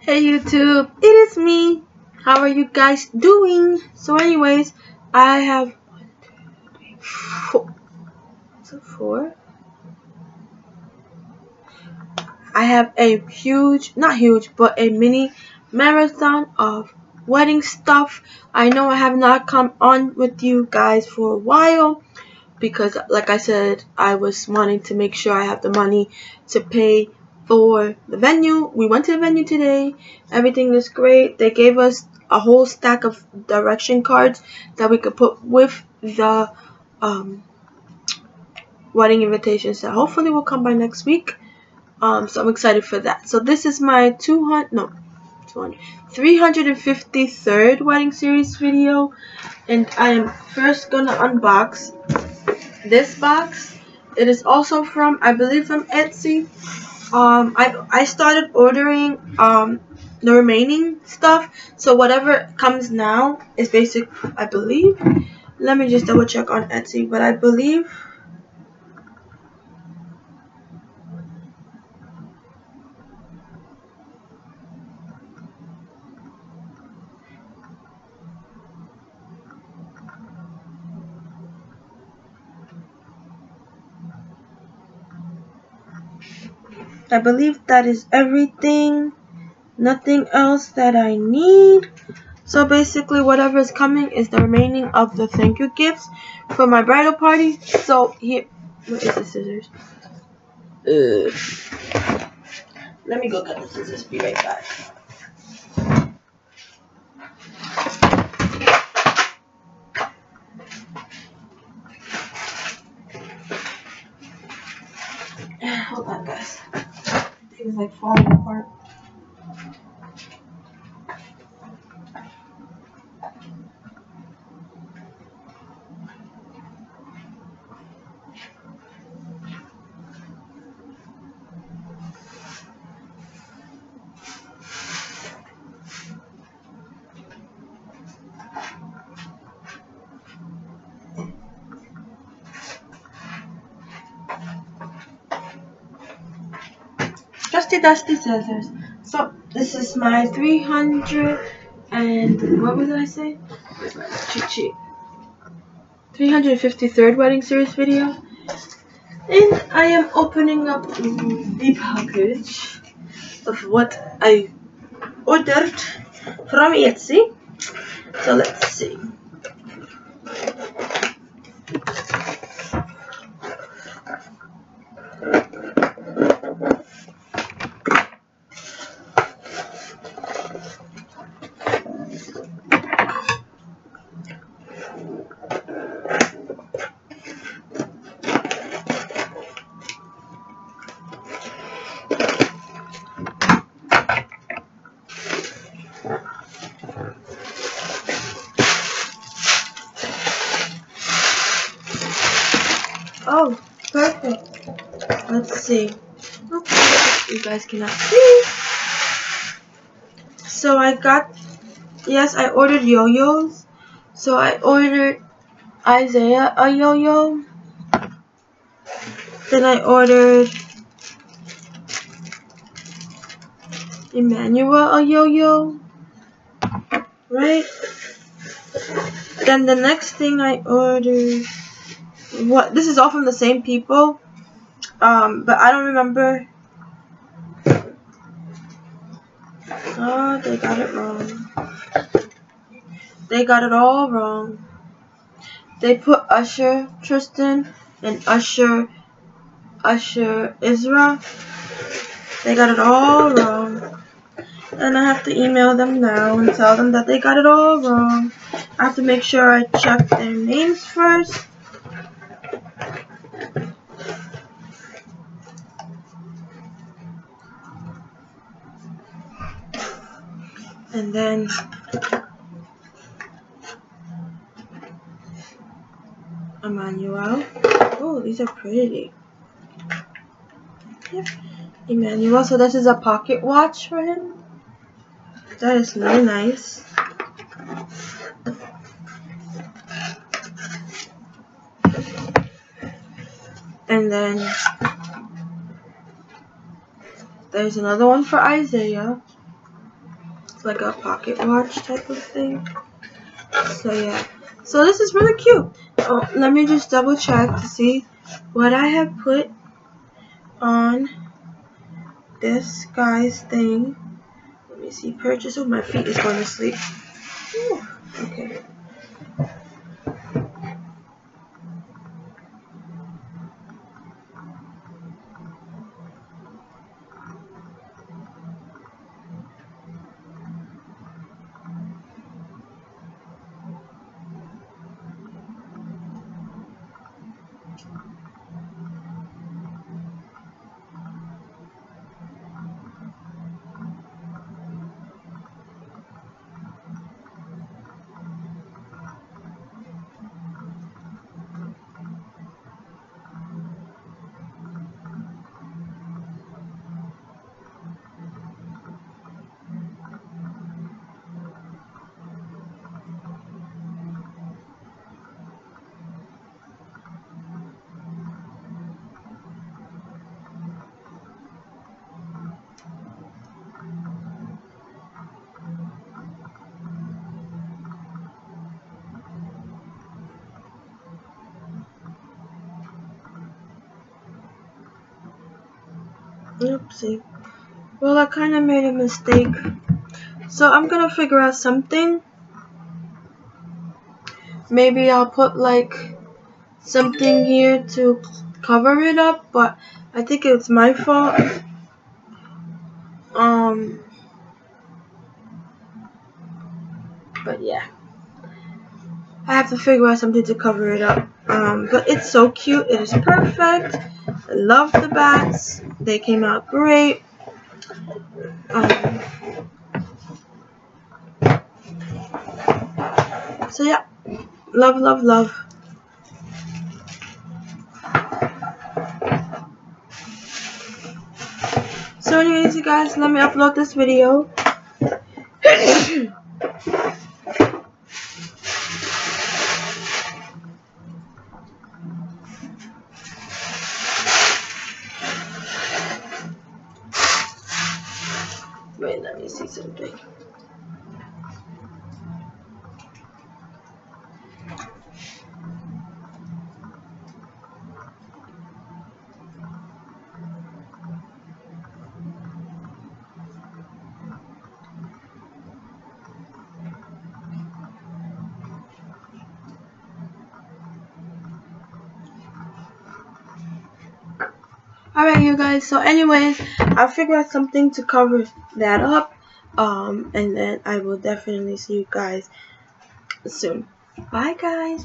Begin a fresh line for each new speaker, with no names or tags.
Hey YouTube, it is me. How are you guys doing? So anyways, I have four. I have a huge, not huge, but a mini marathon of wedding stuff. I know I have not come on with you guys for a while because like I said, I was wanting to make sure I have the money to pay for the venue. We went to the venue today. Everything is great. They gave us a whole stack of direction cards that we could put with the wedding invitations that hopefully will come by next week. So I'm excited for that. So this is my 353rd wedding series video, and I am first gonna unbox this box. It is also from, I believe, from Etsy. I started ordering the remaining stuff, so whatever comes now is basic, I believe. Let me just double check on Etsy, but I believe that is everything. Nothing else that I need. So basically whatever is coming is the remaining of the thank you gifts for my bridal party. So here, what is the scissors? Let me go get the scissors, be right back. Hold on guys, things like falling apart. Trusty dusty scissors. So this is my 300 and what was I say? Cheat sheet. 353rd wedding series video, and I am opening up the package of what I ordered from Etsy. So let's see. Oh, perfect. Let's see. Okay, you guys cannot see. So I got, yes, I ordered yo-yos. So I ordered Isaiah a yo-yo. Then I ordered Emmanuel a yo-yo. Right? Then the next thing I ordered, what? This is all from the same people. But I don't remember. Oh, they got it wrong. They got it all wrong. They put Usher Tristan and Usher Isra. They got it all wrong. And I have to email them now and tell them that they got it all wrong. I have to make sure I check their names first. And then Emmanuel. Oh, these are pretty. Yep. Emmanuel. So this is a pocket watch for him. That is really nice. And then there's another one for Isaiah. like a pocket watch type of thing. So yeah, so this is really cute. Oh, let me just double check to see what I have put on this guy's thing. Let me see, purchase. Oh, my feet is going to sleep. Ooh, okay. Oopsie. Well, I kind of made a mistake. So I'm gonna figure out something. Maybe I'll put like something here to cover it up, but I think it's my fault. But yeah, I have to figure out something to cover it up. But it's so cute. It is perfect. I love the bats. They came out great. So yeah, love, love, love. So anyways, you guys, let me upload this video. Wait, let me see something. Alright, you guys, so anyways, I'll figure out something to cover that up. And then I will definitely see you guys soon. Bye, guys.